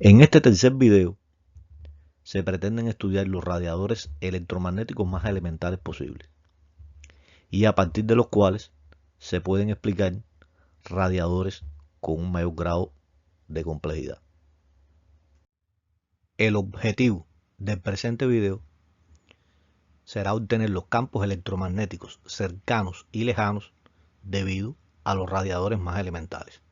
En este tercer video se pretenden estudiar los radiadores electromagnéticos más elementales posibles y a partir de los cuales se pueden explicar radiadores con un mayor grado de complejidad. El objetivo del presente video será obtener los campos electromagnéticos cercanos y lejanos debido a los radiadores más elementales,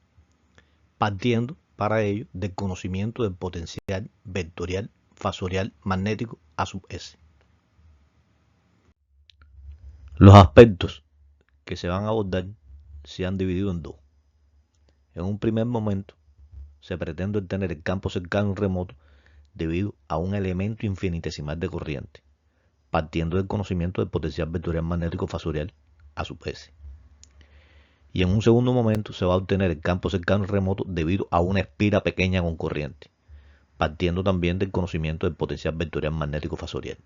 partiendo para ello del conocimiento del potencial vectorial fasorial magnético A sub S. Los aspectos que se van a abordar se han dividido en dos. En un primer momento se pretende obtener el campo cercano y remoto debido a un elemento infinitesimal de corriente, partiendo del conocimiento del potencial vectorial magnético fasorial A sub S. Y en un segundo momento se va a obtener el campo cercano y remoto debido a una espira pequeña con corriente, partiendo también del conocimiento del potencial vectorial magnético fasorial.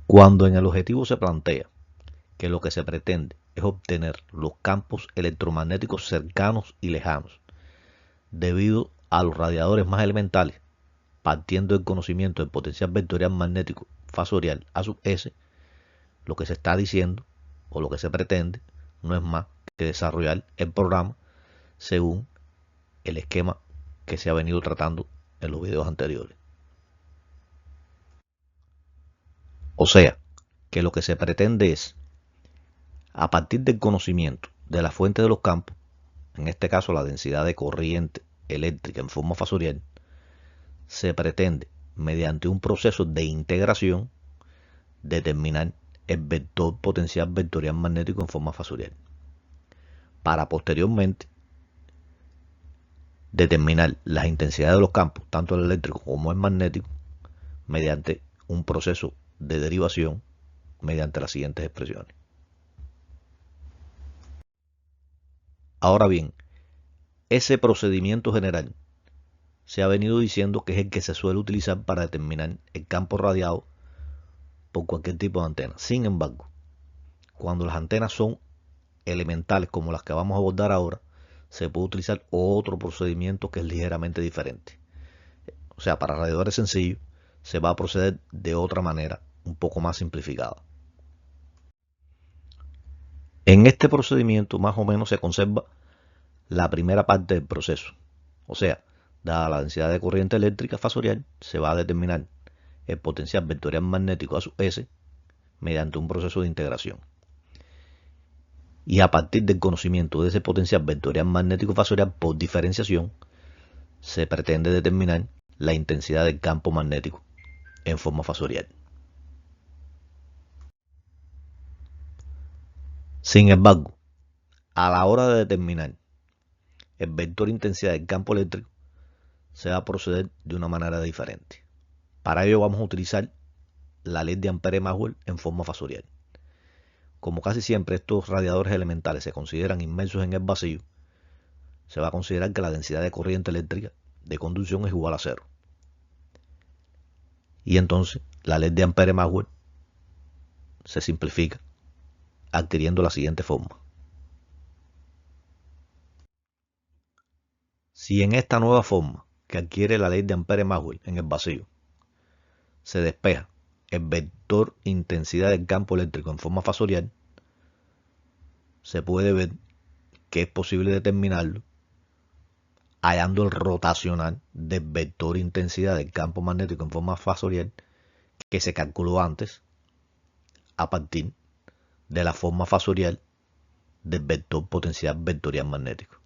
Cuando en el objetivo se plantea que lo que se pretende es obtener los campos electromagnéticos cercanos y lejanos debido a los radiadores más elementales, partiendo del conocimiento del potencial vectorial magnético fasorial A sub S, lo que se está diciendo o lo que se pretende no es más que desarrollar el programa según el esquema que se ha venido tratando en los videos anteriores. O sea, que lo que se pretende es, a partir del conocimiento de la fuente de los campos, en este caso la densidad de corriente eléctrica en forma fasorial, se pretende, mediante un proceso de integración, determinar el vector potencial vectorial magnético en forma fasorial, para posteriormente determinar las intensidades de los campos, tanto el eléctrico como el magnético, mediante un proceso de derivación mediante las siguientes expresiones. Ahora bien, ese procedimiento general se ha venido diciendo que es el que se suele utilizar para determinar el campo radiado por cualquier tipo de antena. Sin embargo, cuando las antenas son elementales como las que vamos a abordar ahora, se puede utilizar otro procedimiento que es ligeramente diferente. O sea, para radiadores sencillos se va a proceder de otra manera, un poco más simplificada. En este procedimiento más o menos se conserva la primera parte del proceso. O sea, dada la densidad de corriente eléctrica fasorial, se va a determinar el potencial vectorial magnético A sub S mediante un proceso de integración. Y a partir del conocimiento de ese potencial vectorial magnético fasorial por diferenciación, se pretende determinar la intensidad del campo magnético en forma fasorial. Sin embargo, a la hora de determinar el vector intensidad del campo eléctrico, se va a proceder de una manera diferente. Para ello vamos a utilizar la ley de Ampère-Maxwell en forma fasorial. Como casi siempre estos radiadores elementales se consideran inmersos en el vacío, se va a considerar que la densidad de corriente eléctrica de conducción es igual a cero. Y entonces la ley de Ampère-Maxwell se simplifica adquiriendo la siguiente forma. Si en esta nueva forma que adquiere la ley de Ampère-Maxwell en el vacío se despeja el vector intensidad del campo eléctrico en forma fasorial, se puede ver que es posible determinarlo hallando el rotacional del vector intensidad del campo magnético en forma fasorial que se calculó antes a partir de la forma fasorial del vector potencial vectorial magnético.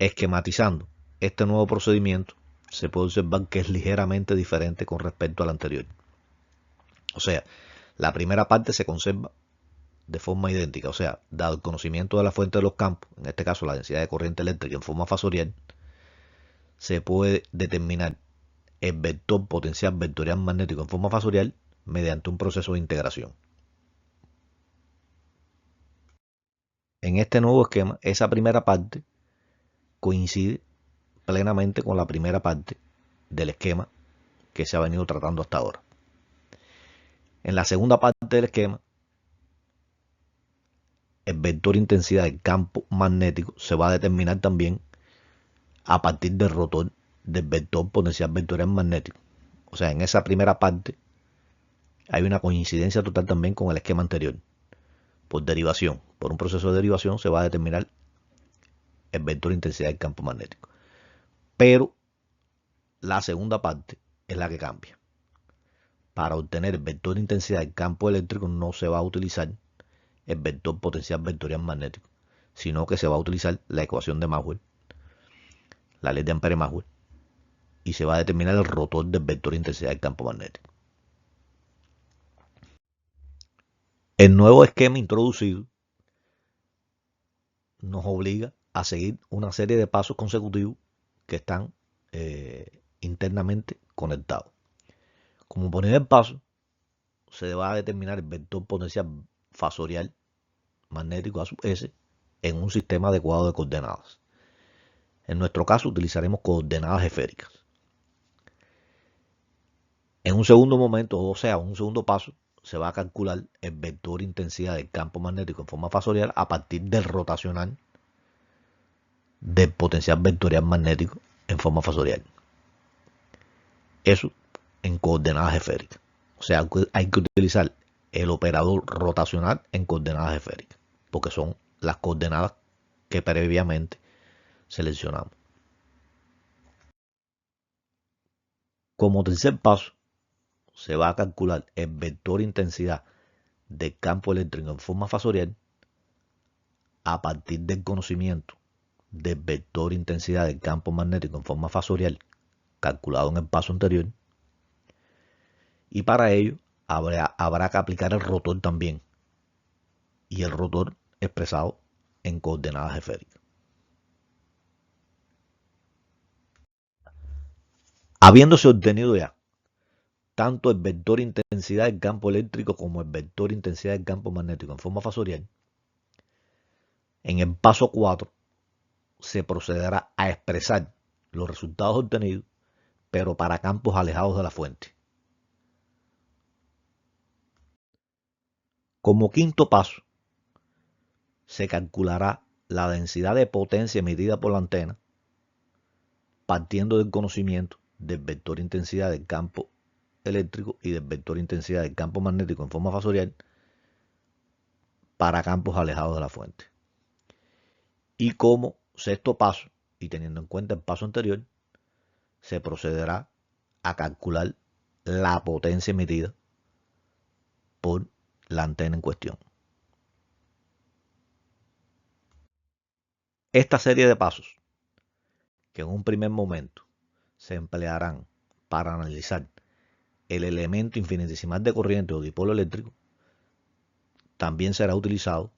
Esquematizando este nuevo procedimiento, se puede observar que es ligeramente diferente con respecto al anterior. O sea, la primera parte se conserva de forma idéntica, o sea, dado el conocimiento de la fuente de los campos, en este caso la densidad de corriente eléctrica en forma fasorial, se puede determinar el vector potencial vectorial magnético en forma fasorial mediante un proceso de integración. En este nuevo esquema, esa primera parte coincide plenamente con la primera parte del esquema que se ha venido tratando hasta ahora. En la segunda parte del esquema el vector intensidad del campo magnético se va a determinar también a partir del rotor del vector potencial vectorial magnético. O sea, en esa primera parte hay una coincidencia total también con el esquema anterior. Por derivación, por un proceso de derivación se va a determinar el vector intensidad del campo magnético. Pero la segunda parte es la que cambia. Para obtener el vector de intensidad del campo eléctrico no se va a utilizar el vector potencial vectorial magnético, sino que se va a utilizar la ecuación de Maxwell, la ley de Ampere-Maxwell, y se va a determinar el rotor del vector de intensidad del campo magnético. El nuevo esquema introducido nos obliga a seguir una serie de pasos consecutivos que están internamente conectados. Como primer paso, se va a determinar el vector potencial fasorial magnético A sub S en un sistema adecuado de coordenadas. En nuestro caso utilizaremos coordenadas esféricas. En un segundo momento, o sea, un segundo paso, se va a calcular el vector intensidad del campo magnético en forma fasorial a partir del rotacional del potencial vectorial magnético en forma fasorial. Eso en coordenadas esféricas. O sea, hay que utilizar el operador rotacional en coordenadas esféricas, porque son las coordenadas que previamente seleccionamos. Como tercer paso, se va a calcular el vector intensidad del campo eléctrico en forma fasorial a partir del conocimiento del vector intensidad del campo magnético en forma fasorial calculado en el paso anterior, y para ello habrá que aplicar el rotor también, y el rotor expresado en coordenadas esféricas. Habiéndose obtenido ya tanto el vector intensidad del campo eléctrico como el vector intensidad del campo magnético en forma fasorial, en el paso 4 se procederá a expresar los resultados obtenidos, pero para campos alejados de la fuente. Como quinto paso, se calculará la densidad de potencia emitida por la antena partiendo del conocimiento del vector intensidad del campo eléctrico y del vector intensidad del campo magnético en forma fasorial para campos alejados de la fuente. Y como sexto paso, y teniendo en cuenta el paso anterior, se procederá a calcular la potencia emitida por la antena en cuestión. Esta serie de pasos, que en un primer momento se emplearán para analizar el elemento infinitesimal de corriente o dipolo eléctrico, también será utilizado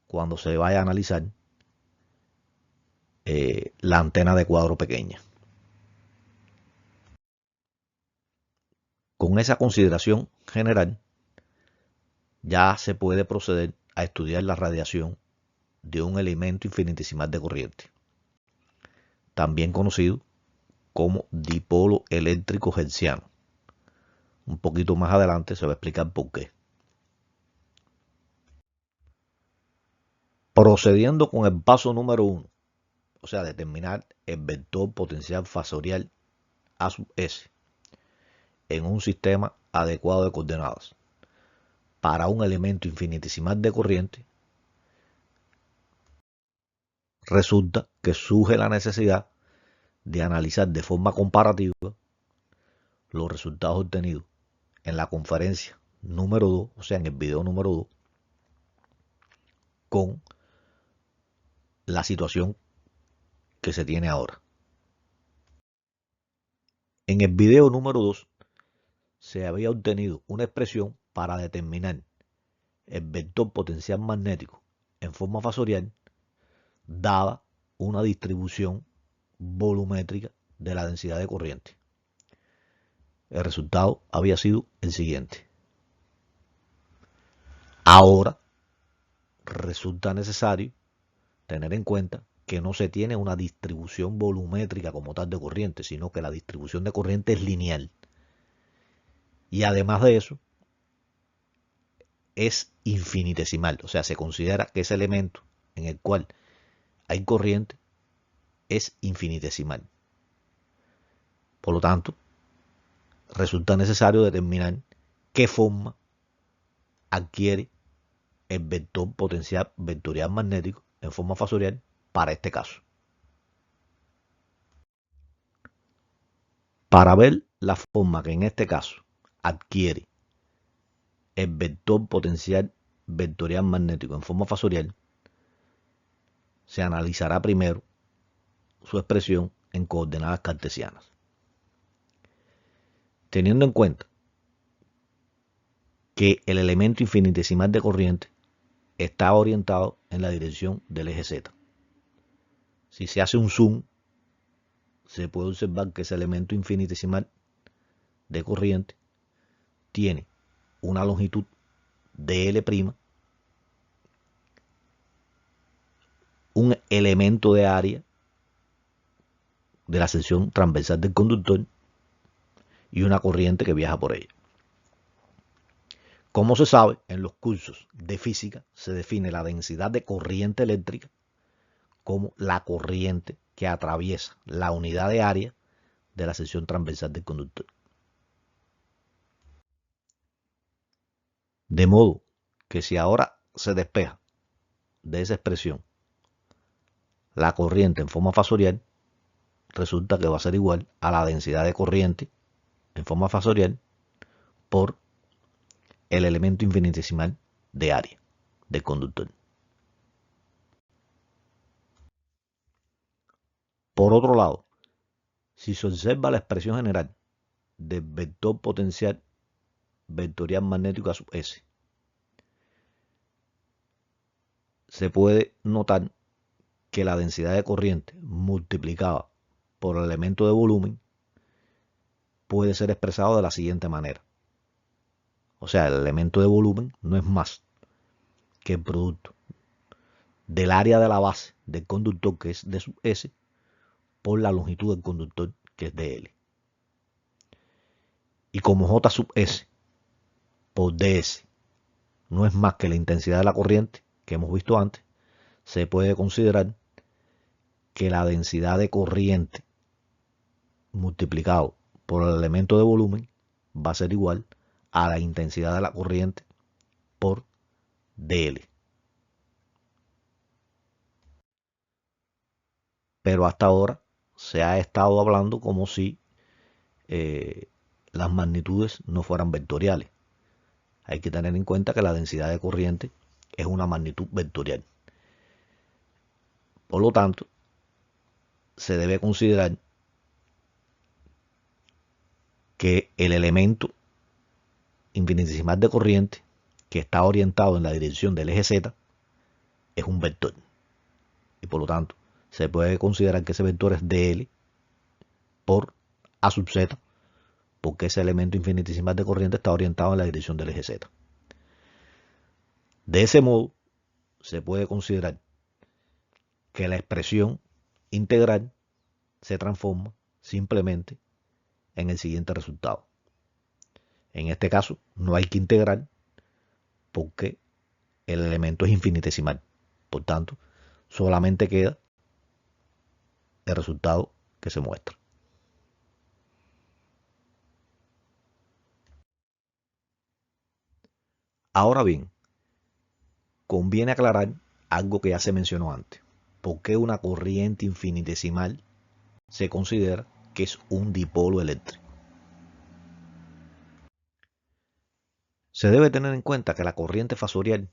cuando se vaya a analizar la antena de cuadro pequeña. Con esa consideración general, ya se puede proceder a estudiar la radiación de un elemento infinitesimal de corriente, también conocido como dipolo eléctrico hertziano. Un poquito más adelante se va a explicar por qué. Procediendo con el paso número 1, o sea, determinar el vector potencial fasorial A sub S en un sistema adecuado de coordenadas para un elemento infinitesimal de corriente, resulta que surge la necesidad de analizar de forma comparativa los resultados obtenidos en la conferencia número 2, o sea, en el video número 2, con la situación que se tiene ahora. En el video número 2 se había obtenido una expresión para determinar el vector potencial magnético en forma fasorial dada una distribución volumétrica de la densidad de corriente. El resultado había sido el siguiente. Ahora resulta necesario tener en cuenta que no se tiene una distribución volumétrica como tal de corriente, sino que la distribución de corriente es lineal. Y además de eso, es infinitesimal. O sea, se considera que ese elemento en el cual hay corriente es infinitesimal. Por lo tanto, resulta necesario determinar qué forma adquiere el vector potencial vectorial magnético en forma fasorial para este caso. Para ver la forma que en este caso adquiere el vector potencial vectorial magnético en forma fasorial, se analizará primero su expresión en coordenadas cartesianas. Teniendo en cuenta que el elemento infinitesimal de corriente está orientado en la dirección del eje Z. Si se hace un zoom, se puede observar que ese elemento infinitesimal de corriente tiene una longitud de L', un elemento de área de la sección transversal del conductor y una corriente que viaja por ella. Como se sabe, en los cursos de física se define la densidad de corriente eléctrica como la corriente que atraviesa la unidad de área de la sección transversal del conductor. De modo que si ahora se despeja de esa expresión la corriente en forma fasorial, resulta que va a ser igual a la densidad de corriente en forma fasorial por el elemento infinitesimal de área del conductor. Por otro lado, si se observa la expresión general del vector potencial vectorial magnético a sub S, se puede notar que la densidad de corriente multiplicada por el elemento de volumen puede ser expresado de la siguiente manera. O sea, el elemento de volumen no es más que el producto del área de la base del conductor, que es de sub S, por la longitud del conductor, que es de L. Y como J sub S por ds no es más que la intensidad de la corriente que hemos visto antes, se puede considerar que la densidad de corriente multiplicado por el elemento de volumen va a ser igual a la intensidad de la corriente por dl. Pero hasta ahora se ha estado hablando como si las magnitudes no fueran vectoriales. Hay que tener en cuenta que la densidad de corriente es una magnitud vectorial. Por lo tanto, se debe considerar que el elemento infinitesimal de corriente que está orientado en la dirección del eje Z es un vector. Y por lo tanto, se puede considerar que ese vector es dl por a sub z, porque ese elemento infinitesimal de corriente está orientado en la dirección del eje Z. De ese modo, se puede considerar que la expresión integral se transforma simplemente en el siguiente resultado. En este caso, no hay que integrar porque el elemento es infinitesimal. Por tanto, solamente queda el resultado que se muestra. Ahora bien, conviene aclarar algo que ya se mencionó antes. ¿Por qué una corriente infinitesimal se considera que es un dipolo eléctrico? Se debe tener en cuenta que la corriente fasorial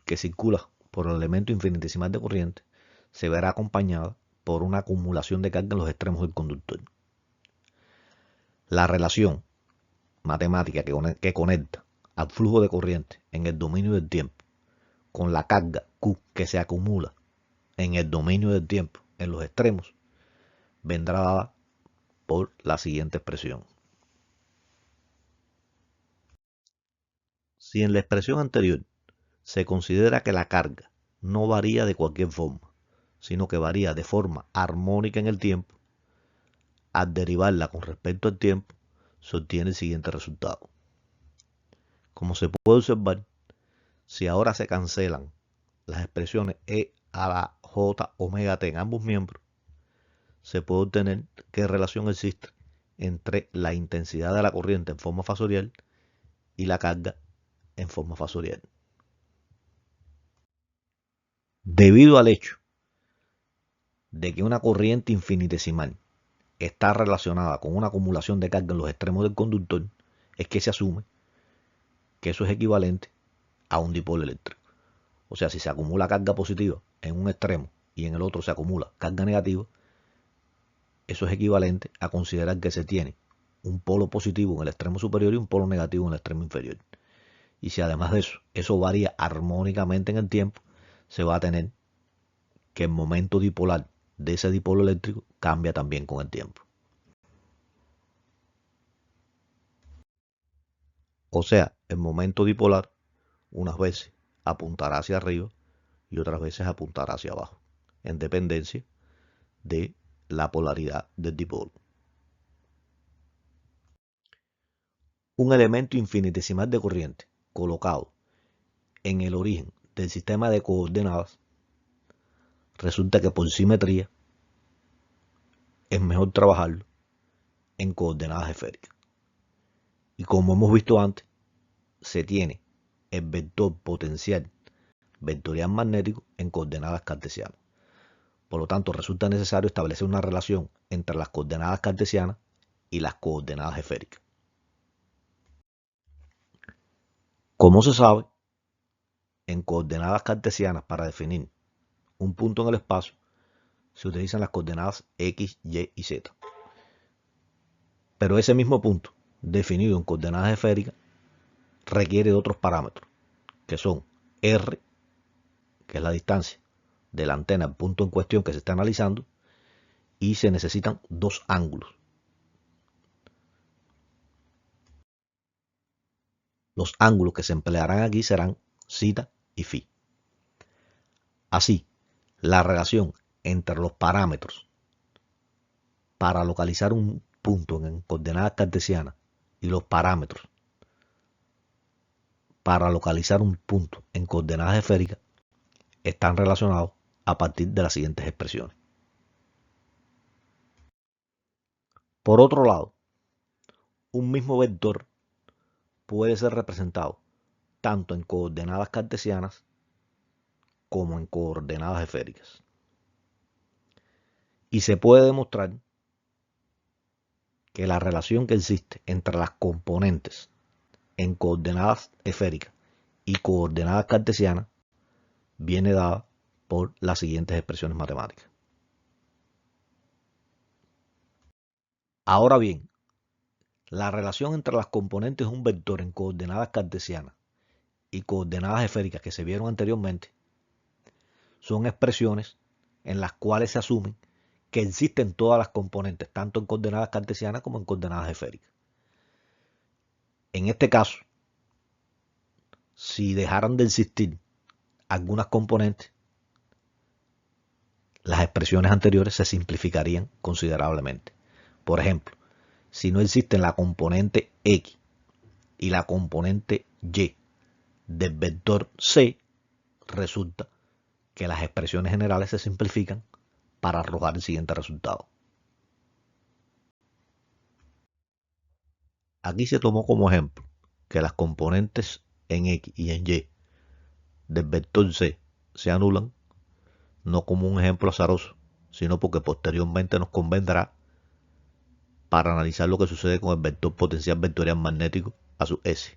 que circula por el elemento infinitesimal de corriente se verá acompañada por una acumulación de carga en los extremos del conductor. La relación matemática que conecta al flujo de corriente en el dominio del tiempo con la carga Q que se acumula en el dominio del tiempo en los extremos vendrá dada por la siguiente expresión. Si en la expresión anterior se considera que la carga no varía de cualquier forma, sino que varía de forma armónica en el tiempo, al derivarla con respecto al tiempo, se obtiene el siguiente resultado. Como se puede observar, si ahora se cancelan las expresiones E a la J omega T en ambos miembros, se puede obtener qué relación existe entre la intensidad de la corriente en forma fasorial y la carga en forma fasorial. Debido al hecho de que una corriente infinitesimal está relacionada con una acumulación de carga en los extremos del conductor, es que se asume que eso es equivalente a un dipolo eléctrico. O sea, si se acumula carga positiva en un extremo y en el otro se acumula carga negativa, eso es equivalente a considerar que se tiene un polo positivo en el extremo superior y un polo negativo en el extremo inferior. Y si además de eso varía armónicamente en el tiempo, se va a tener que el momento dipolar de ese dipolo eléctrico cambia también con el tiempo. O sea, el momento dipolar unas veces apuntará hacia arriba y otras veces apuntará hacia abajo, en dependencia de la polaridad del dipolo. Un elemento infinitesimal de corriente colocado en el origen del sistema de coordenadas, resulta que por simetría es mejor trabajarlo en coordenadas esféricas. Y como hemos visto antes, se tiene el vector potencial vectorial magnético en coordenadas cartesianas. Por lo tanto, resulta necesario establecer una relación entre las coordenadas cartesianas y las coordenadas esféricas. Como se sabe, en coordenadas cartesianas para definir un punto en el espacio se utilizan las coordenadas X, Y y Z. Pero ese mismo punto, definido en coordenadas esféricas, requiere de otros parámetros, que son R, que es la distancia de la antena al punto en cuestión que se está analizando, y se necesitan dos ángulos. Los ángulos que se emplearán aquí serán θ y φ. Así, la relación entre los parámetros para localizar un punto en coordenadas cartesianas y los parámetros para localizar un punto en coordenadas esféricas están relacionados a partir de las siguientes expresiones. Por otro lado, un mismo vector puede ser representado tanto en coordenadas cartesianas como en coordenadas esféricas. Y se puede demostrar que la relación que existe entre las componentes en coordenadas esféricas y coordenadas cartesianas viene dada por las siguientes expresiones matemáticas. Ahora bien, la relación entre las componentes de un vector en coordenadas cartesianas y coordenadas esféricas que se vieron anteriormente son expresiones en las cuales se asumen que existen todas las componentes, tanto en coordenadas cartesianas como en coordenadas esféricas. En este caso, si dejaran de existir algunas componentes, las expresiones anteriores se simplificarían considerablemente. Por ejemplo, si no existen la componente X y la componente Y del vector C, resulta que las expresiones generales se simplifican para arrojar el siguiente resultado. Aquí se tomó como ejemplo que las componentes en X y en Y del vector C se anulan, no como un ejemplo azaroso, sino porque posteriormente nos convendrá para analizar lo que sucede con el vector potencial vectorial magnético a su S,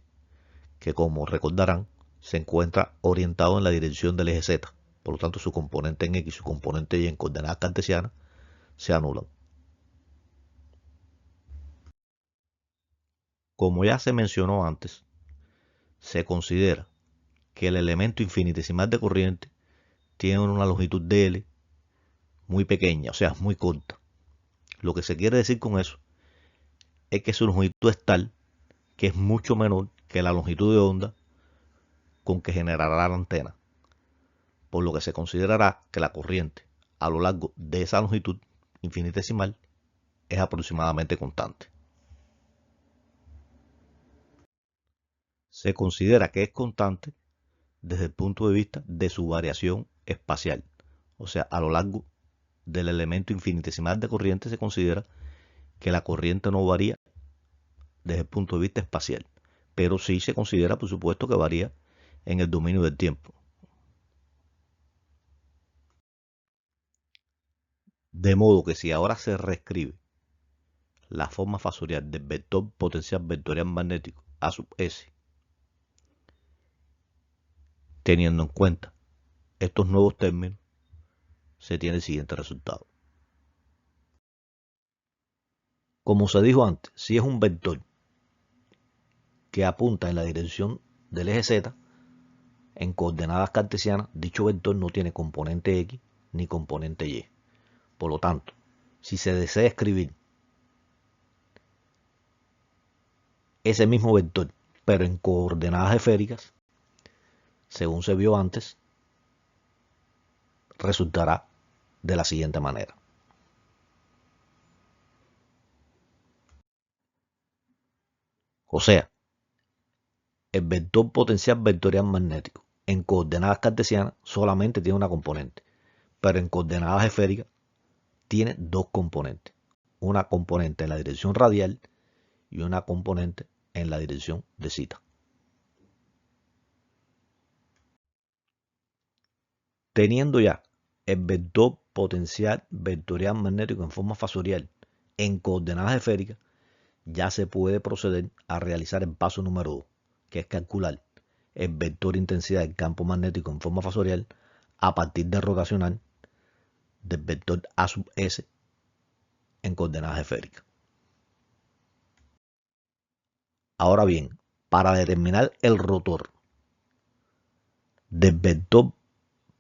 que como recordarán se encuentra orientado en la dirección del eje Z. Por lo tanto, su componente en X y su componente Y en coordenadas cartesianas se anulan. Como ya se mencionó antes, se considera que el elemento infinitesimal de corriente tiene una longitud de L muy pequeña, o sea, muy corta. Lo que se quiere decir con eso es que su longitud es tal que es mucho menor que la longitud de onda con que generará la antena, por lo que se considerará que la corriente a lo largo de esa longitud infinitesimal es aproximadamente constante. se considera que es constante desde el punto de vista de su variación espacial. O sea, a lo largo del elemento infinitesimal de corriente se considera que la corriente no varía desde el punto de vista espacial, pero sí se considera, por supuesto, que varía en el dominio del tiempo. De modo que si ahora se reescribe la forma fasorial del vector potencial vectorial magnético A sub S, teniendo en cuenta estos nuevos términos, se tiene el siguiente resultado. Como se dijo antes, si es un vector que apunta en la dirección del eje Z, en coordenadas cartesianas, dicho vector no tiene componente X ni componente Y. Por lo tanto, si se desea escribir ese mismo vector, pero en coordenadas esféricas, según se vio antes, resultará de la siguiente manera. O sea, el vector potencial vectorial magnético en coordenadas cartesianas solamente tiene una componente, pero en coordenadas esféricas tiene dos componentes. Una componente en la dirección radial y una componente en la dirección de zeta. Teniendo ya el vector potencial vectorial magnético en forma fasorial en coordenadas esféricas, ya se puede proceder a realizar el paso número 2, que es calcular el vector intensidad del campo magnético en forma fasorial a partir de rotacional del vector A sub S en coordenadas esféricas. Ahora bien, para determinar el rotor del vector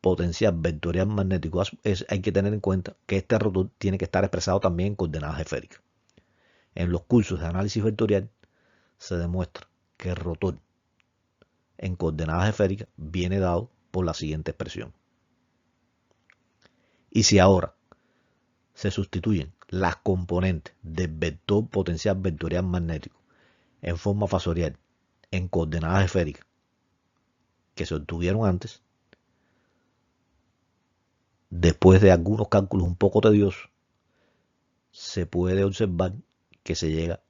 potencial vectorial magnético A sub S, hay que tener en cuenta que este rotor tiene que estar expresado también en coordenadas esféricas. En los cursos de análisis vectorial se demuestra que el rotor en coordenadas esféricas viene dado por la siguiente expresión. Y si ahora se sustituyen las componentes del vector potencial vectorial magnético en forma fasorial en coordenadas esféricas que se obtuvieron antes, después de algunos cálculos un poco tediosos, se puede observar que se llega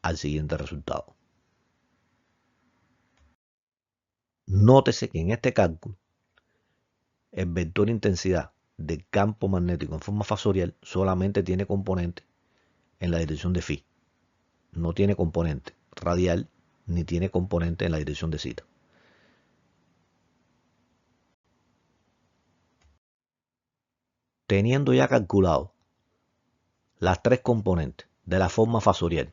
al siguiente resultado. Nótese que en este cálculo el vector intensidad del campo magnético en forma fasorial solamente tiene componente en la dirección de phi. No tiene componente radial ni tiene componente en la dirección de zeta. Teniendo ya calculado las tres componentes de la forma fasorial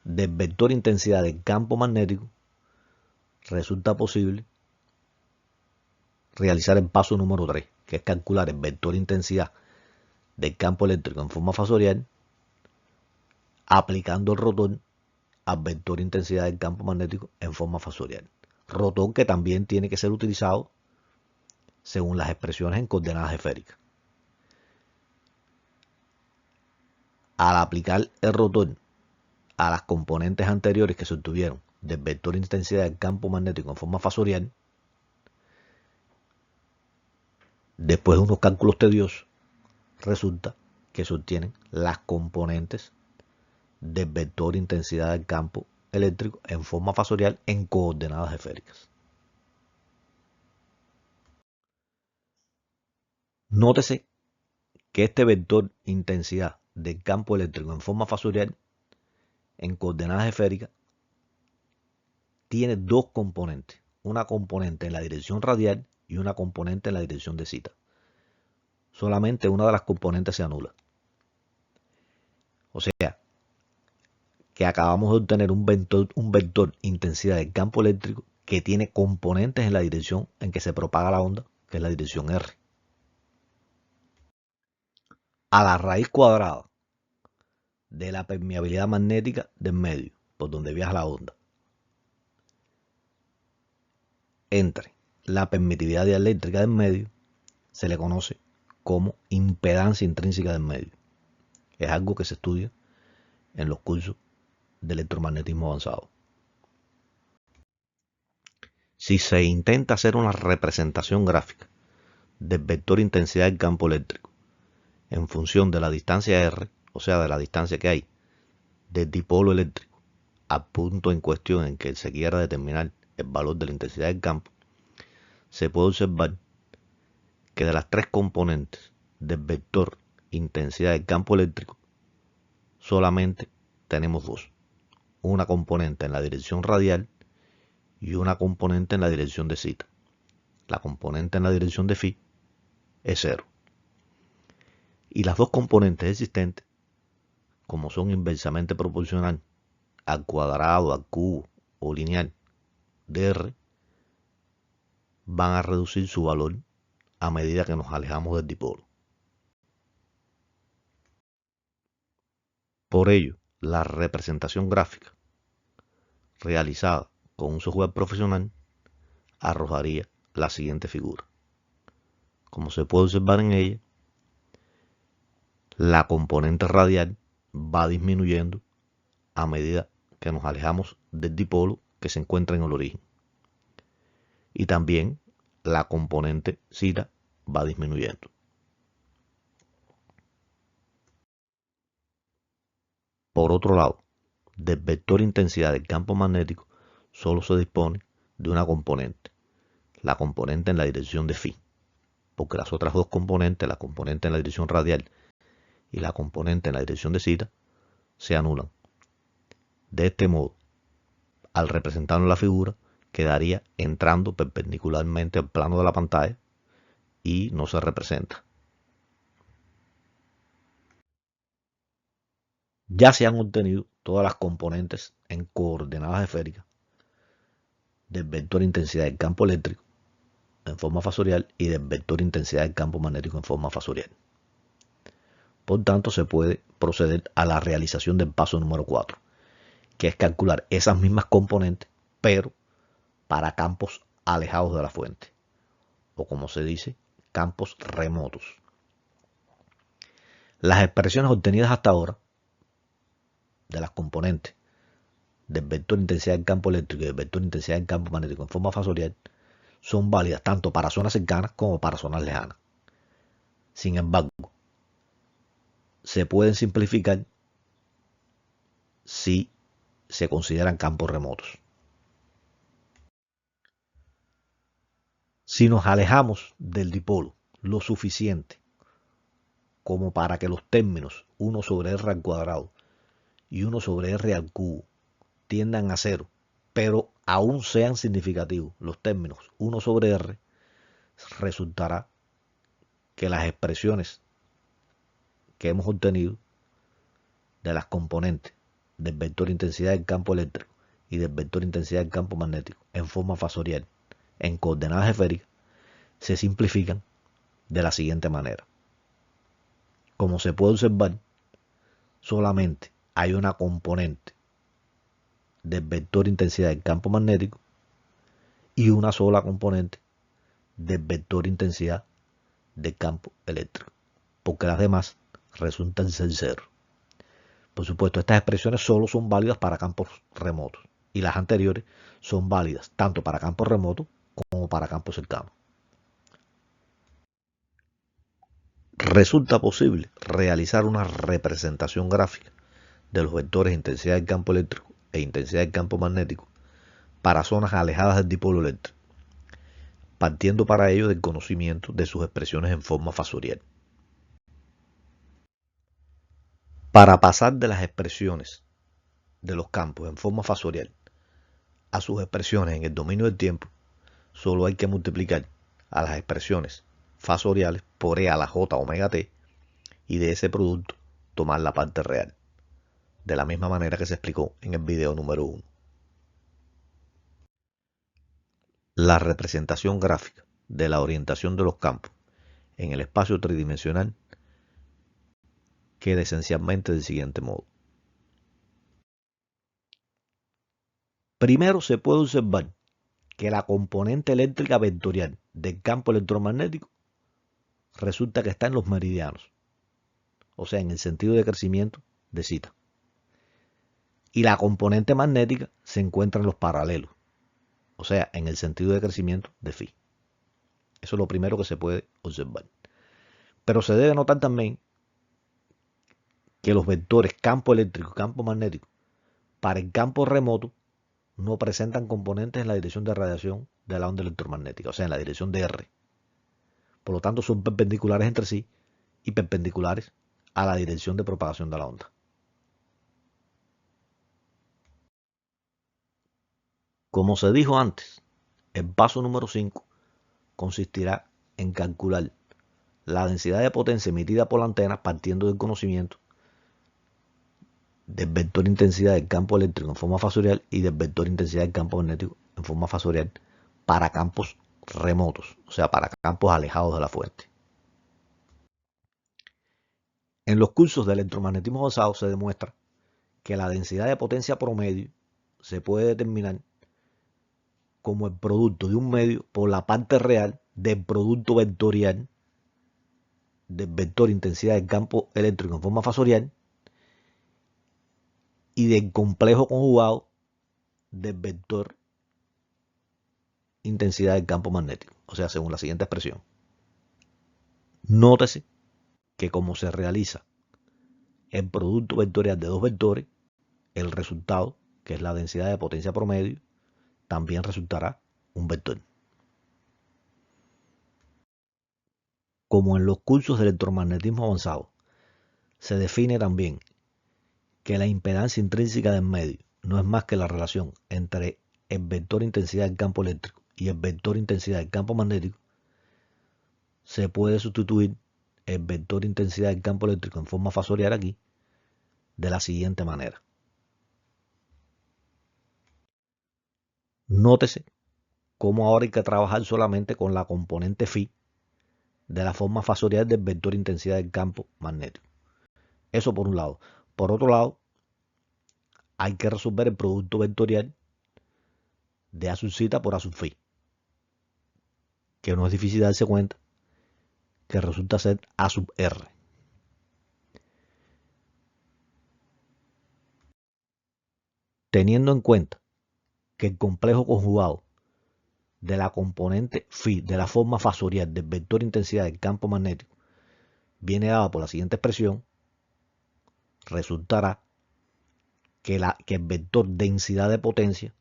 del vector intensidad del campo magnético, resulta posible realizar el paso número 3, que es calcular el vector intensidad del campo eléctrico en forma fasorial aplicando el rotor al vector intensidad del campo magnético en forma fasorial. Rotor que también tiene que ser utilizado según las expresiones en coordenadas esféricas. Al aplicar el rotor a las componentes anteriores que se obtuvieron del vector intensidad del campo magnético en forma fasorial, después de unos cálculos tediosos, resulta que se obtienen las componentes del vector intensidad del campo eléctrico en forma fasorial en coordenadas esféricas. Nótese que este vector intensidad del campo eléctrico en forma fasorial en coordenadas esféricas tiene dos componentes, una componente en la dirección radial y una componente en la dirección de zeta. Solamente una de las componentes se anula. O sea, que acabamos de obtener un vector intensidad del campo eléctrico que tiene componentes en la dirección en que se propaga la onda, que es la dirección R. A la raíz cuadrada de la permeabilidad magnética del medio, por donde viaja la onda, entre la permitividad dialéctrica del medio, se le conoce como impedancia intrínseca del medio. Es algo que se estudia en los cursos de electromagnetismo avanzado. Si se intenta hacer una representación gráfica del vector intensidad del campo eléctrico en función de la distancia R, o sea, de la distancia que hay del dipolo eléctrico al punto en cuestión en que se quiera determinar el valor de la intensidad del campo, se puede observar que de las tres componentes del vector intensidad del campo eléctrico, solamente tenemos dos. Una componente en la dirección radial y una componente en la dirección de zeta. La componente en la dirección de phi es 0. Y las dos componentes existentes, como son inversamente proporcional al cuadrado, al cubo o lineal de R, van a reducir su valor a medida que nos alejamos del dipolo. Por ello, la representación gráfica realizada con un software profesional arrojaría la siguiente figura. Como se puede observar en ella, la componente radial va disminuyendo a medida que nos alejamos del dipolo que se encuentra en el origen. Y también la componente zeta va disminuyendo. Por otro lado, del vector intensidad del campo magnético solo se dispone de una componente, la componente en la dirección de phi, porque las otras dos componentes, la componente en la dirección radial y la componente en la dirección de zeta, se anulan. De este modo, al representarlo en la figura, quedaría entrando perpendicularmente al plano de la pantalla y no se representa. Ya se han obtenido todas las componentes en coordenadas esféricas del vector intensidad del campo eléctrico en forma fasorial y del vector intensidad del campo magnético en forma fasorial. Por tanto, se puede proceder a la realización del paso número 4, que es calcular esas mismas componentes, pero para campos alejados de la fuente, o como se dice, campos remotos. Las expresiones obtenidas hasta ahora de las componentes del vector intensidad del campo eléctrico y del vector intensidad del campo magnético en forma fasorial son válidas tanto para zonas cercanas como para zonas lejanas. Sin embargo, se pueden simplificar si se consideran campos remotos. Si nos alejamos del dipolo lo suficiente como para que los términos 1 sobre r al cuadrado y 1 sobre r al cubo tiendan a 0, pero aún sean significativos los términos 1 sobre r, resultará que las expresiones que hemos obtenido de las componentes del vector intensidad del campo eléctrico y del vector intensidad del campo magnético en forma fasorial en coordenadas esféricas se simplifican de la siguiente manera. Como se puede observar, solamente hay una componente del vector intensidad del campo magnético y una sola componente del vector intensidad del campo eléctrico, porque las demás resultan ser 0. Por supuesto, estas expresiones solo son válidas para campos remotos y las anteriores son válidas tanto para campos remotos como para campos cercanos. Resulta posible realizar una representación gráfica de los vectores intensidad del campo eléctrico e intensidad del campo magnético para zonas alejadas del dipolo eléctrico, partiendo para ello del conocimiento de sus expresiones en forma fasorial. Para pasar de las expresiones de los campos en forma fasorial a sus expresiones en el dominio del tiempo, solo hay que multiplicar a las expresiones fasoriales por e a la j omega t y de ese producto tomar la parte real, de la misma manera que se explicó en el video número 1. La representación gráfica de la orientación de los campos en el espacio tridimensional queda esencialmente del siguiente modo. Primero se puede observar que la componente eléctrica vectorial del campo electromagnético resulta que está en los meridianos, o sea, en el sentido de crecimiento de θ. Y la componente magnética se encuentra en los paralelos, o sea, en el sentido de crecimiento de phi. Eso es lo primero que se puede observar. Pero se debe notar también que los vectores campo eléctrico y campo magnético para el campo remoto no presentan componentes en la dirección de radiación de la onda electromagnética, o sea, en la dirección de R. Por lo tanto, son perpendiculares entre sí y perpendiculares a la dirección de propagación de la onda. Como se dijo antes, el paso número 5 consistirá en calcular la densidad de potencia emitida por la antena partiendo del conocimiento del vector intensidad del campo eléctrico en forma fasorial y del vector intensidad del campo magnético en forma fasorial para campos remotos, o sea, para campos alejados de la fuente. En los cursos de electromagnetismo avanzado se demuestra que la densidad de potencia promedio se puede determinar como el producto de un medio por la parte real del producto vectorial del vector intensidad del campo eléctrico en forma fasorial y del complejo conjugado del vector intensidad del campo magnético, o sea, según la siguiente expresión. Nótese que como se realiza el producto vectorial de dos vectores, el resultado, que es la densidad de potencia promedio, también resultará un vector. Como en los cursos de electromagnetismo avanzado, se define también que la impedancia intrínseca del medio no es más que la relación entre el vector intensidad del campo eléctrico y el vector intensidad del campo magnético, se puede sustituir el vector intensidad del campo eléctrico en forma fasorial aquí de la siguiente manera. Nótese cómo ahora hay que trabajar solamente con la componente phi de la forma fasorial del vector intensidad del campo magnético. Eso por un lado. Por otro lado, hay que resolver el producto vectorial de A sub zeta por A sub phi, que no es difícil darse cuenta que resulta ser A sub R. Teniendo en cuenta que el complejo conjugado de la componente phi de la forma fasorial del vector intensidad del campo magnético viene dada por la siguiente expresión, resultará que el vector densidad de potencia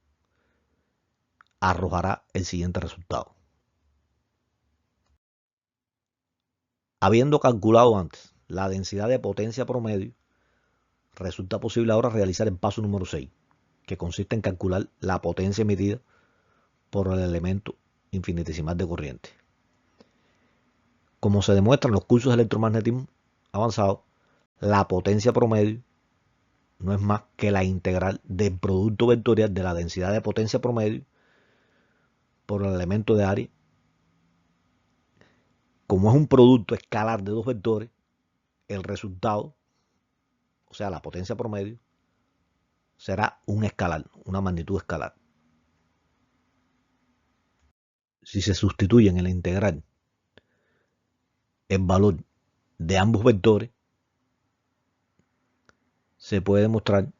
arrojará el siguiente resultado. Habiendo calculado antes la densidad de potencia promedio, resulta posible ahora realizar el paso número 6, que consiste en calcular la potencia emitida por el elemento infinitesimal de corriente. Como se demuestra en los cursos de electromagnetismo avanzado, la potencia promedio no es más que la integral del producto vectorial de la densidad de potencia promedio por el elemento de área. Como es un producto escalar de dos vectores, el resultado, o sea, la potencia promedio, será un escalar, una magnitud escalar. Si se sustituyen en la integral el valor de ambos vectores, se puede demostrar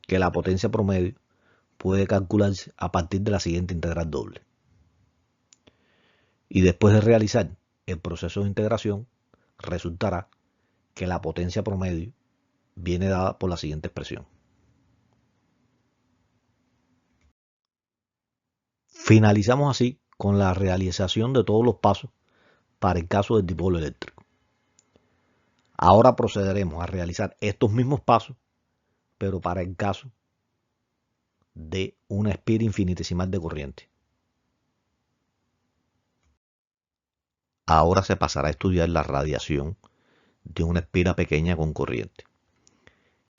que la potencia promedio puede calcularse a partir de la siguiente integral doble. Y después de realizar el proceso de integración, resultará que la potencia promedio viene dada por la siguiente expresión. Finalizamos así con la realización de todos los pasos para el caso del dipolo eléctrico. Ahora procederemos a realizar estos mismos pasos, pero para el caso de una espira infinitesimal de corriente. Ahora se pasará a estudiar la radiación de una espira pequeña con corriente,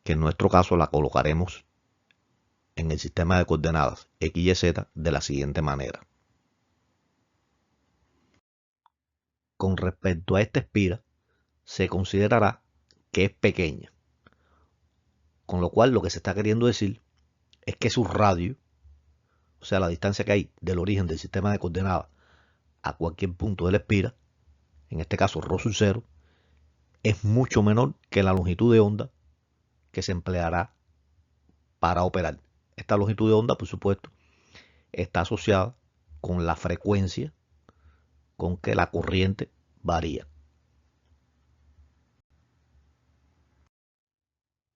que en nuestro caso la colocaremos en el sistema de coordenadas X y Z de la siguiente manera. Con respecto a esta espira, se considerará que es pequeña, con lo cual lo que se está queriendo decir es que su radio, o sea, la distancia que hay del origen del sistema de coordenadas a cualquier punto de la espira, en este caso ρ sub 0, es mucho menor que la longitud de onda que se empleará para operar. Esta longitud de onda, por supuesto, está asociada con la frecuencia con que la corriente varía.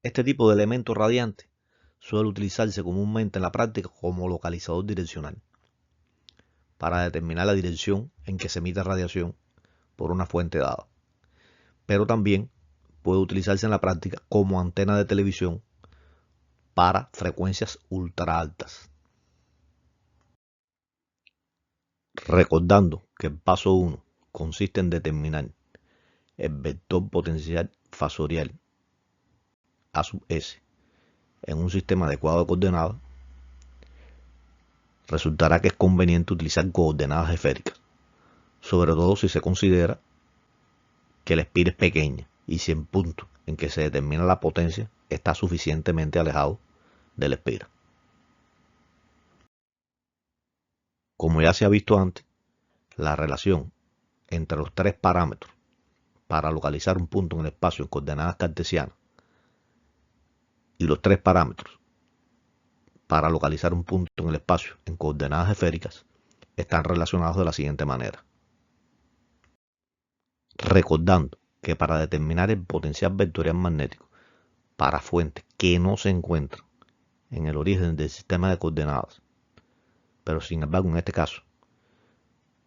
Este tipo de elemento radiante suele utilizarse comúnmente en la práctica como localizador direccional para determinar la dirección en que se emite radiación por una fuente dada, pero también puede utilizarse en la práctica como antena de televisión para frecuencias ultra altas. Recordando que el paso 1 consiste en determinar el vector potencial fasorial A sub S en un sistema adecuado de coordenadas, resultará que es conveniente utilizar coordenadas esféricas, sobre todo si se considera que la espira es pequeña y si el punto en que se determina la potencia está suficientemente alejado de la espira. Como ya se ha visto antes, la relación entre los tres parámetros para localizar un punto en el espacio en coordenadas cartesianas y los tres parámetros para localizar un punto en el espacio en coordenadas esféricas están relacionados de la siguiente manera. Recordando que para determinar el potencial vectorial magnético para fuentes que no se encuentran en el origen del sistema de coordenadas, pero sin embargo en este caso,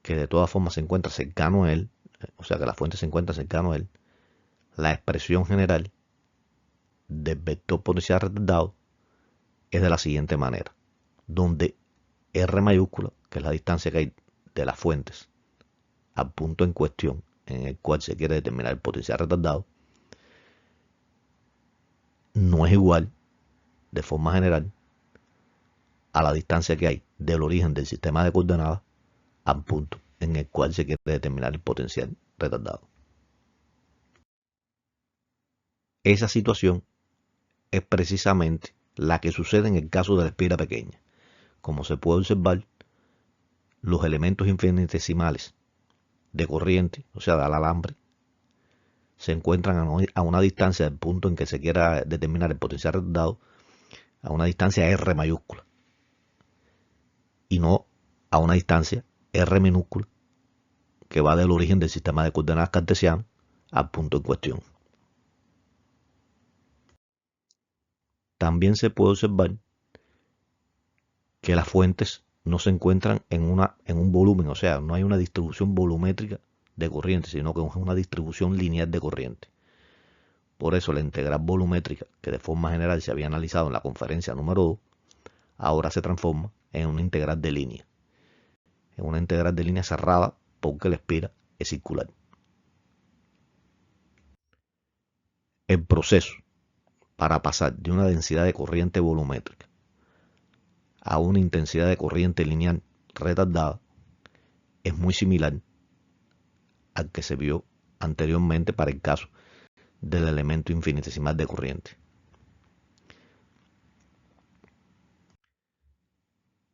que de todas formas se encuentra cercano a él, o sea que la fuente se encuentra cercano a él, la expresión general del vector potencial retardado es de la siguiente manera, donde R mayúscula, que es la distancia que hay de las fuentes al punto en cuestión en el cual se quiere determinar el potencial retardado, no es igual, de forma general, a la distancia que hay del origen del sistema de coordenadas al punto en el cual se quiere determinar el potencial retardado. Esa situación es precisamente la que sucede en el caso de la espira pequeña. Como se puede observar, los elementos infinitesimales de corriente, o sea, del alambre, se encuentran a una distancia del punto en que se quiera determinar el potencial retardado, a una distancia R mayúscula, y no a una distancia R minúscula que va del origen del sistema de coordenadas cartesiano al punto en cuestión. También se puede observar que las fuentes no se encuentran en un volumen, o sea, no hay una distribución volumétrica de corriente, sino que es una distribución lineal de corriente. Por eso la integral volumétrica, que de forma general se había analizado en la conferencia número 2, ahora se transforma en una integral de línea. En una integral de línea cerrada porque la espira es circular. El proceso para pasar de una densidad de corriente volumétrica a una intensidad de corriente lineal retardada es muy similar al que se vio anteriormente para el caso del elemento infinitesimal de corriente.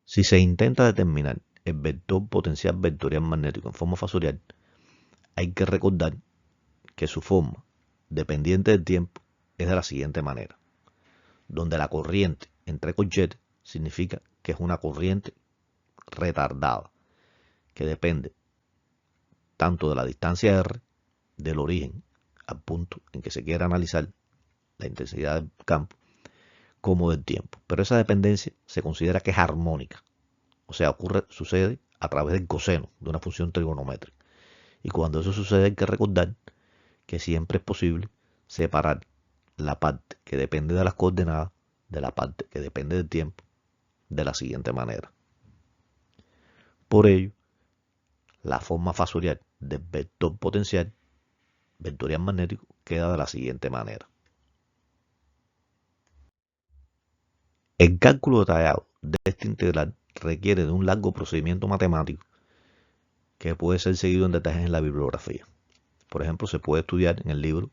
Si se intenta determinar el vector potencial vectorial magnético en forma fasorial, hay que recordar que su forma, dependiente del tiempo, es de la siguiente manera, donde la corriente entre corchetes significa que es una corriente retardada, que depende tanto de la distancia R, del origen al punto en que se quiera analizar la intensidad del campo, como del tiempo. Pero esa dependencia se considera que es armónica, o sea, sucede a través del coseno de una función trigonométrica. Y cuando eso sucede hay que recordar que siempre es posible separar la parte que depende de las coordenadas de la parte que depende del tiempo de la siguiente manera. Por ello, la forma fasorial del vector potencial vectorial magnético queda de la siguiente manera. El cálculo detallado de esta integral requiere de un largo procedimiento matemático que puede ser seguido en detalles en la bibliografía. Por ejemplo, se puede estudiar en el libro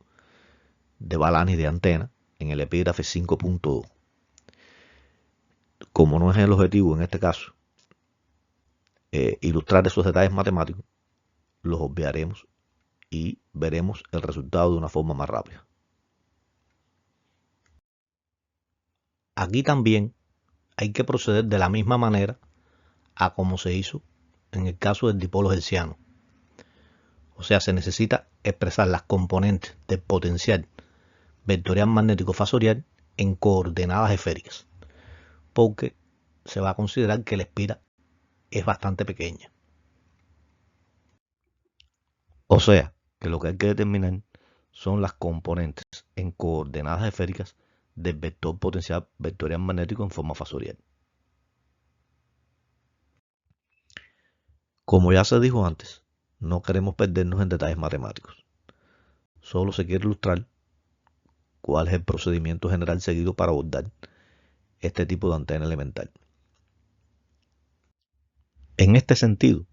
de Balanis de antena en el epígrafe 5.2. Como no es el objetivo en este caso ilustrar esos detalles matemáticos, los obviaremos y veremos el resultado de una forma más rápida. Aquí también hay que proceder de la misma manera a como se hizo en el caso del dipolo hertziano. O sea, se necesita expresar las componentes del potencial vectorial magnético fasorial en coordenadas esféricas, porque se va a considerar que la espira es bastante pequeña. O sea, que lo que hay que determinar son las componentes en coordenadas esféricas del vector potencial vectorial magnético en forma fasorial. Como ya se dijo antes, no queremos perdernos en detalles matemáticos. Solo se quiere ilustrar cuál es el procedimiento general seguido para abordar este tipo de antena elemental. En este sentido,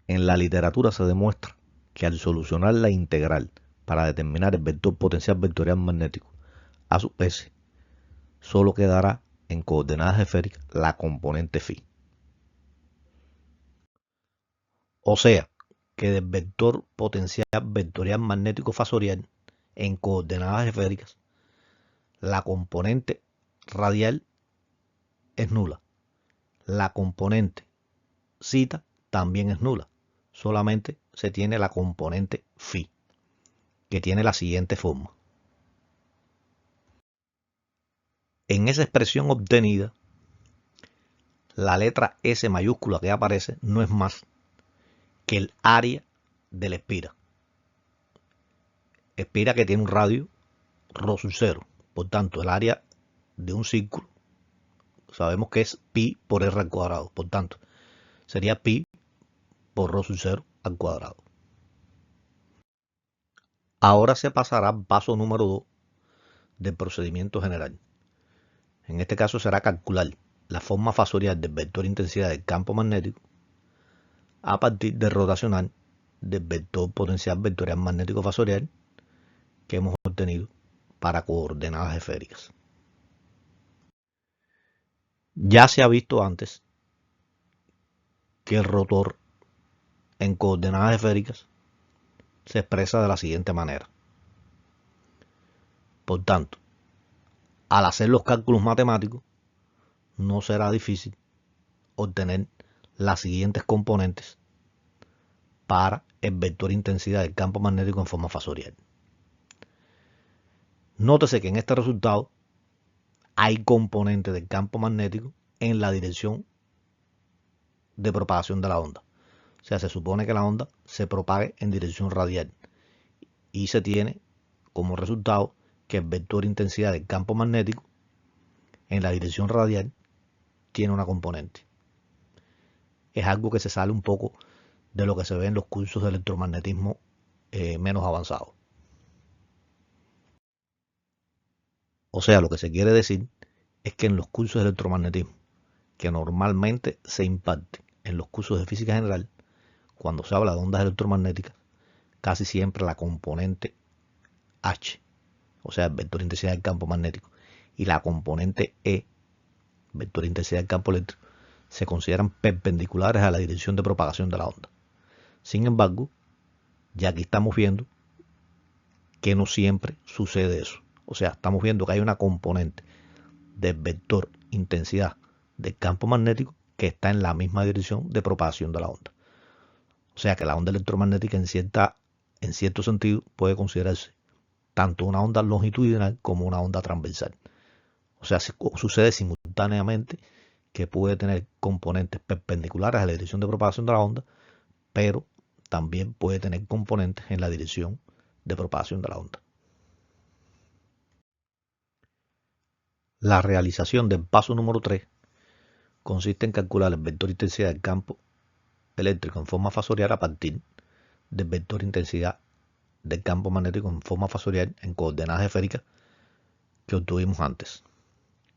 en la literatura se demuestra que al solucionar la integral para determinar el vector potencial vectorial magnético a su S, solo quedará en coordenadas esféricas la componente phi. O sea, que del vector potencial vectorial magnético fasorial en coordenadas esféricas, la componente radial es nula. La componente zeta también es nula. Solamente se tiene la componente phi, que tiene la siguiente forma. En esa expresión obtenida, la letra S mayúscula que aparece no es más que el área de la espira. Espira que tiene un radio ρ sub 0. Por tanto, el área de un círculo sabemos que es pi por r al cuadrado. Por tanto, sería pi por ρ sub 0 al cuadrado. Ahora se pasará al paso número 2 del procedimiento general. En este caso será calcular la forma fasorial del vector intensidad del campo magnético a partir del rotacional del vector potencial vectorial magnético fasorial que hemos obtenido para coordenadas esféricas. Ya se ha visto antes que el rotor en coordenadas esféricas se expresa de la siguiente manera. Por tanto, al hacer los cálculos matemáticos, no será difícil obtener las siguientes componentes para el vector intensidad del campo magnético en forma fasorial. Nótese que en este resultado hay componentes del campo magnético en la dirección de propagación de la onda. O sea, se supone que la onda se propague en dirección radial y se tiene como resultado que el vector intensidad del campo magnético en la dirección radial tiene una componente. Es algo que se sale un poco de lo que se ve en los cursos de electromagnetismo menos avanzados. O sea, lo que se quiere decir es que en los cursos de electromagnetismo que normalmente se imparten en los cursos de física general, cuando se habla de ondas electromagnéticas, casi siempre la componente H, o sea, el vector intensidad del campo magnético, y la componente E, vector intensidad del campo eléctrico, se consideran perpendiculares a la dirección de propagación de la onda. Sin embargo, ya aquí estamos viendo que no siempre sucede eso. O sea, estamos viendo que hay una componente del vector intensidad del campo magnético que está en la misma dirección de propagación de la onda. O sea que la onda electromagnética en cierto sentido puede considerarse tanto una onda longitudinal como una onda transversal. O sea, sucede simultáneamente que puede tener componentes perpendiculares a la dirección de propagación de la onda, pero también puede tener componentes en la dirección de propagación de la onda. La realización del paso número 3 consiste en calcular el vector intensidad del campo eléctrico en forma fasorial a partir del vector intensidad del campo magnético en forma fasorial en coordenadas esféricas que obtuvimos antes.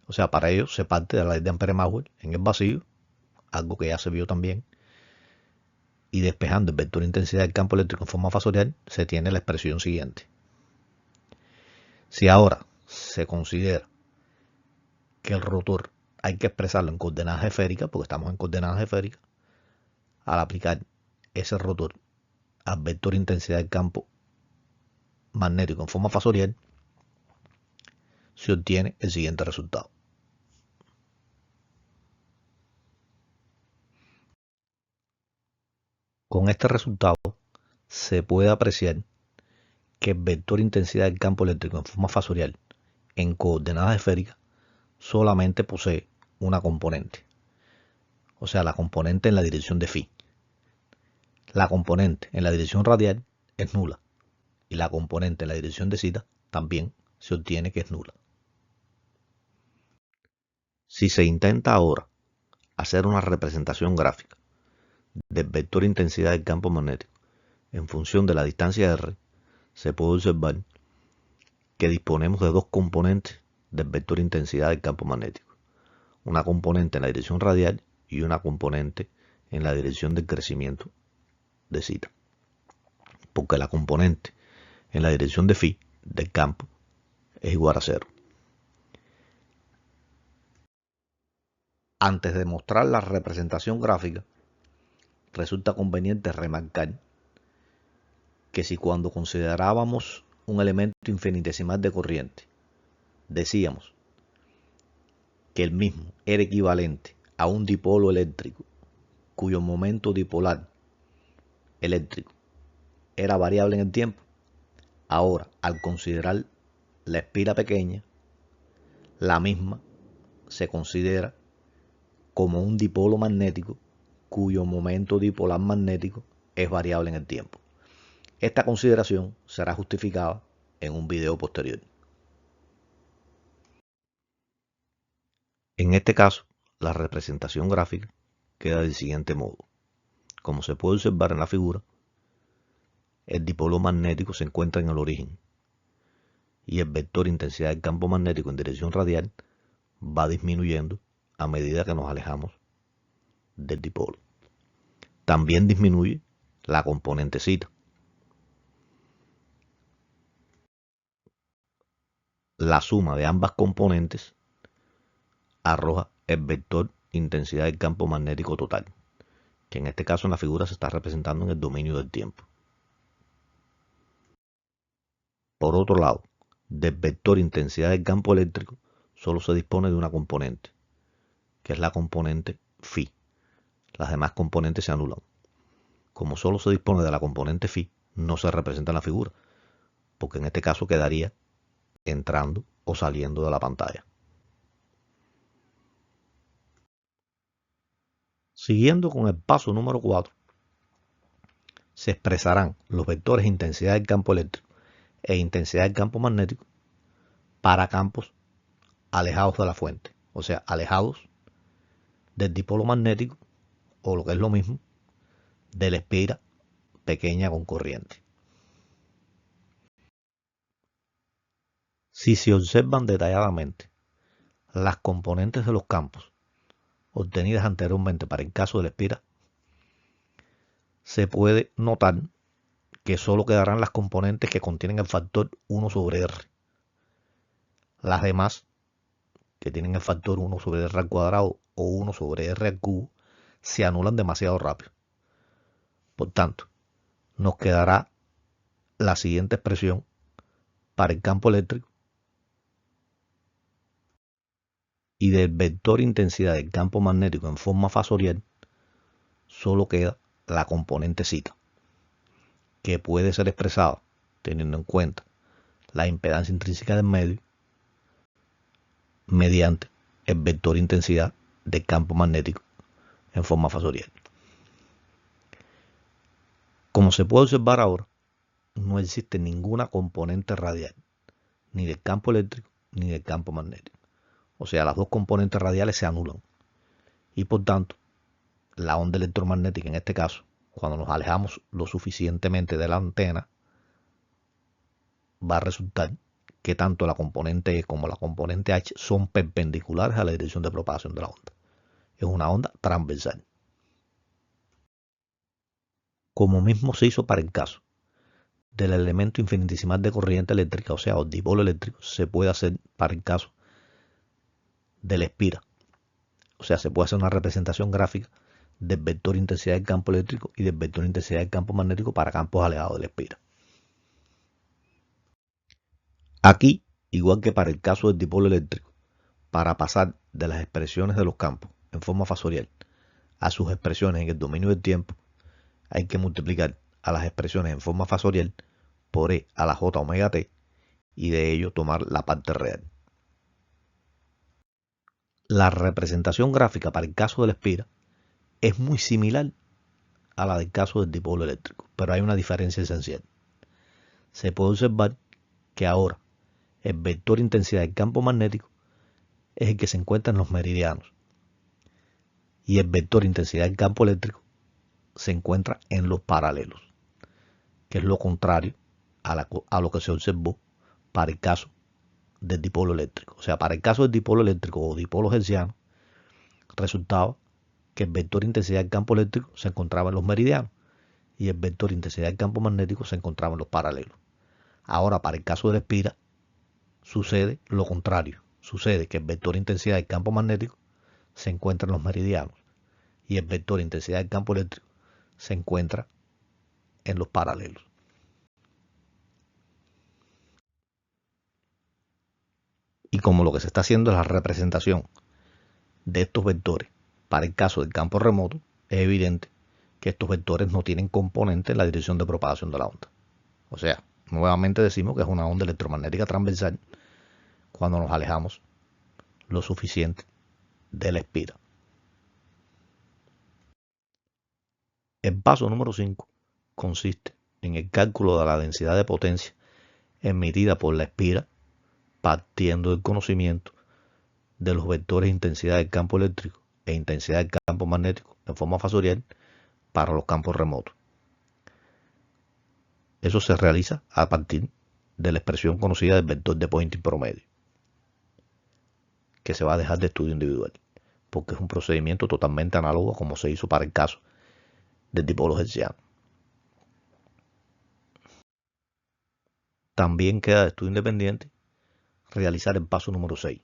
O sea, para ello se parte de la ley de Ampère-Maxwell en el vacío, algo que ya se vio también, y despejando el vector intensidad del campo eléctrico en forma fasorial se tiene la expresión siguiente. Si ahora se considera que el rotor hay que expresarlo en coordenadas esféricas, porque estamos en coordenadas esféricas, al aplicar ese rotor al vector intensidad del campo magnético en forma fasorial, se obtiene el siguiente resultado. Con este resultado se puede apreciar que el vector intensidad del campo eléctrico en forma fasorial en coordenadas esféricas solamente posee una componente, o sea, la componente en la dirección de phi. La componente en la dirección radial es nula y la componente en la dirección de zeta también se obtiene que es nula. Si se intenta ahora hacer una representación gráfica del vector intensidad del campo magnético en función de la distancia r, se puede observar que disponemos de dos componentes del vector intensidad del campo magnético. Una componente en la dirección radial y una componente en la dirección del crecimiento de zeta. Porque la componente en la dirección de phi del campo es igual a 0. Antes de mostrar la representación gráfica, resulta conveniente remarcar que si cuando considerábamos un elemento infinitesimal de corriente, decíamos que el mismo era equivalente a un dipolo eléctrico cuyo momento dipolar eléctrico era variable en el tiempo, ahora al considerar la espira pequeña, la misma se considera como un dipolo magnético cuyo momento dipolar magnético es variable en el tiempo. Esta consideración será justificada en un video posterior. En este caso, la representación gráfica queda del siguiente modo. Como se puede observar en la figura, el dipolo magnético se encuentra en el origen y el vector intensidad del campo magnético en dirección radial va disminuyendo a medida que nos alejamos del dipolo. También disminuye la componente zeta. La suma de ambas componentes arroja el vector intensidad del campo magnético total, que en este caso en la figura se está representando en el dominio del tiempo. Por otro lado, del vector intensidad del campo eléctrico solo se dispone de una componente, que es la componente phi. Las demás componentes se anulan. Como solo se dispone de la componente phi, no se representa en la figura, porque en este caso quedaría entrando o saliendo de la pantalla. Siguiendo con el paso número 4, se expresarán los vectores intensidad del campo eléctrico e intensidad del campo magnético para campos alejados de la fuente, o sea, alejados del dipolo magnético o lo que es lo mismo, de la espira pequeña con corriente. Si se observan detalladamente las componentes de los campos obtenidas anteriormente para el caso de la espira, se puede notar que solo quedarán las componentes que contienen el factor 1 sobre r. Las demás, que tienen el factor 1 sobre r al cuadrado o 1 sobre r al cubo, se anulan demasiado rápido. Por tanto, nos quedará la siguiente expresión para el campo eléctrico y del vector intensidad del campo magnético en forma fasorial solo queda la componente zeta, que puede ser expresada teniendo en cuenta la impedancia intrínseca del medio mediante el vector intensidad del campo magnético en forma fasorial. Como se puede observar ahora, no existe ninguna componente radial, ni del campo eléctrico ni del campo magnético. O sea, las dos componentes radiales se anulan. Y por tanto, la onda electromagnética en este caso, cuando nos alejamos lo suficientemente de la antena, va a resultar que tanto la componente E como la componente H son perpendiculares a la dirección de propagación de la onda. Es una onda transversal. Como mismo se hizo para el caso del elemento infinitesimal de corriente eléctrica, o sea, o dipolo eléctrico, se puede hacer para el caso de la espira. O sea, se puede hacer una representación gráfica del vector intensidad del campo eléctrico y del vector intensidad del campo magnético para campos alejados de la espira. Aquí, igual que para el caso del dipolo eléctrico, para pasar de las expresiones de los campos en forma fasorial a sus expresiones en el dominio del tiempo, hay que multiplicar a las expresiones en forma fasorial por e a la j omega t y de ello tomar la parte real. La representación gráfica para el caso de la espira es muy similar a la del caso del dipolo eléctrico, pero hay una diferencia esencial. Se puede observar que ahora el vector intensidad del campo magnético es el que se encuentra en los meridianos y el vector intensidad del campo eléctrico se encuentra en los paralelos, que es lo contrario a lo que se observó para el caso del dipolo eléctrico. O sea, para el caso del dipolo eléctrico o dipolo hertziano, resultaba que el vector intensidad del campo eléctrico se encontraba en los meridianos y el vector intensidad del campo magnético se encontraba en los paralelos. Ahora, para el caso de la espira, sucede lo contrario. Sucede que el vector intensidad del campo magnético se encuentra en los meridianos y el vector intensidad del campo eléctrico se encuentra en los paralelos. Y como lo que se está haciendo es la representación de estos vectores para el caso del campo remoto, es evidente que estos vectores no tienen componente en la dirección de propagación de la onda. O sea, nuevamente decimos que es una onda electromagnética transversal cuando nos alejamos lo suficiente de la espira. El paso número 5 consiste en el cálculo de la densidad de potencia emitida por la espira partiendo del conocimiento de los vectores de intensidad del campo eléctrico e intensidad del campo magnético en forma fasorial para los campos remotos. Eso se realiza a partir de la expresión conocida del vector de Poynting promedio, que se va a dejar de estudio individual, porque es un procedimiento totalmente análogo como se hizo para el caso del dipolo hertziano. También queda de estudio independiente realizar el paso número 6.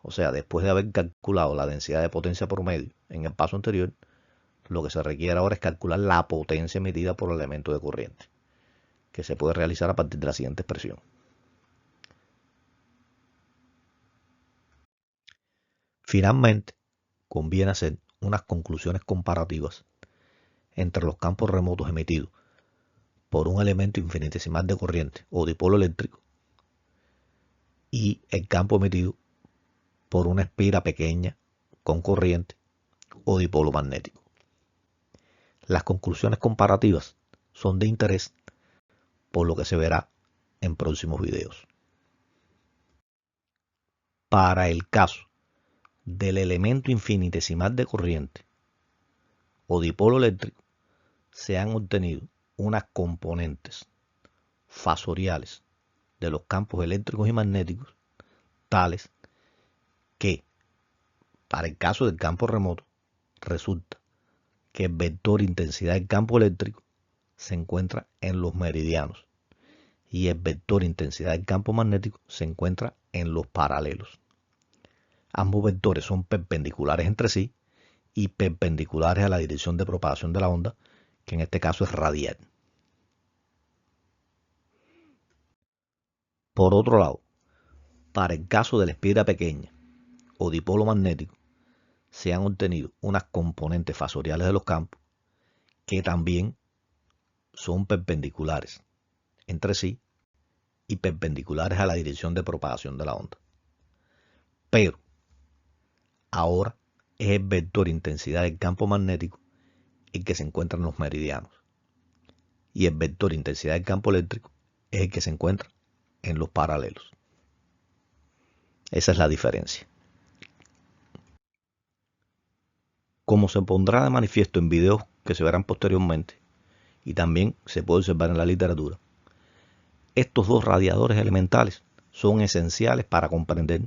O sea, después de haber calculado la densidad de potencia promedio en el paso anterior, lo que se requiere ahora es calcular la potencia emitida por el elemento de corriente, que se puede realizar a partir de la siguiente expresión. Finalmente, conviene hacer unas conclusiones comparativas entre los campos remotos emitidos por un elemento infinitesimal de corriente o dipolo eléctrico y el campo emitido por una espira pequeña con corriente o dipolo magnético. Las conclusiones comparativas son de interés por lo que se verá en próximos videos. Para el caso del elemento infinitesimal de corriente o dipolo eléctrico, se han obtenido unas componentes fasoriales de los campos eléctricos y magnéticos tales que, para el caso del campo remoto, resulta que el vector intensidad del campo eléctrico se encuentra en los meridianos y el vector intensidad del campo magnético se encuentra en los paralelos. Ambos vectores son perpendiculares entre sí y perpendiculares a la dirección de propagación de la onda, que en este caso es radial. Por otro lado, para el caso de la espira pequeña o dipolo magnético, se han obtenido unas componentes fasoriales de los campos que también son perpendiculares entre sí y perpendiculares a la dirección de propagación de la onda. Pero ahora es el vector intensidad del campo magnético el que se encuentra en los meridianos y el vector intensidad del campo eléctrico es el que se encuentra en los paralelos. Esa es la diferencia. Como se pondrá de manifiesto en videos que se verán posteriormente y también se puede observar en la literatura, estos dos radiadores elementales son esenciales para comprender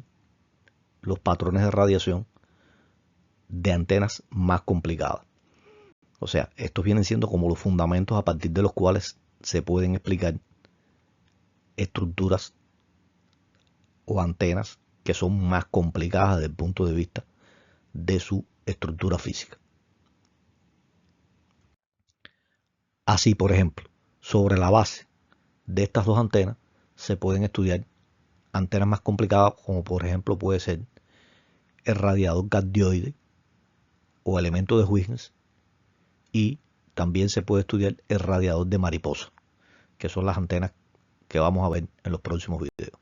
los patrones de radiación de antenas más complicadas. O sea, estos vienen siendo como los fundamentos a partir de los cuales se pueden explicar estructuras o antenas que son más complicadas desde el punto de vista de su estructura física. Así, por ejemplo, sobre la base de estas dos antenas se pueden estudiar antenas más complicadas como por ejemplo puede ser el radiador cardioide o elemento de Huygens y también se puede estudiar el radiador de mariposa, que son las antenas que vamos a ver en los próximos videos.